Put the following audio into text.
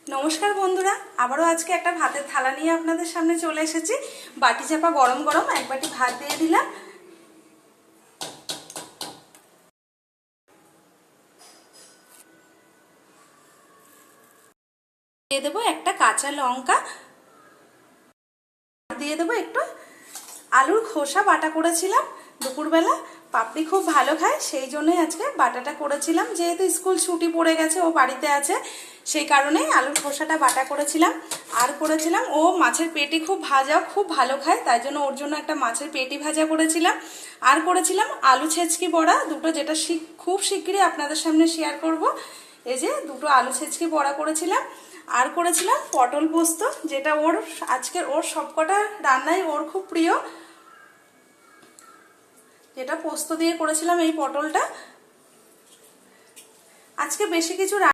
নমস্কার বন্ধুরা, আবারও আজকে একটা ভাতের থালা নিয়ে আপনাদের সামনে চলে এসেছি। বাটি চাপা গরম গরম এক বাটি ভাত দিয়ে দিলাম। দিয়ে দেবো একটা কাঁচা লঙ্কা, দিয়ে দেবো একটু আলুর খোসা বাটা করেছিলাম দুপুরবেলা। পাপড়ি খুব ভালো খায়, সেই জন্যই আজকে বাটাটা করেছিলাম। যেহেতু স্কুল ছুটি পড়ে গেছে, ও বাড়িতে আছে, সেই কারণেই আলুর খোসাটা বাটা করেছিলাম। আর করেছিলাম, ও মাছের পেটি খুব ভাজাও খুব ভালো খায়, তাই জন্য ওর জন্য একটা মাছের পেটি ভাজা করেছিলাম। আর করেছিলাম আলু ছেচকি বড়া দুটো, যেটা খুব শিগগিরই আপনাদের সামনে শেয়ার করব। এই যে দুটো আলু ছেচকি বড়া করেছিলাম। আর করেছিলাম পটল পোস্ত, যেটা আজকের ওর সবকটা রান্নাই ওর খুব প্রিয়। যেটা পোস্ত দিয়ে করেছিলাম এই পটলটা। আজকে বেশি কিছু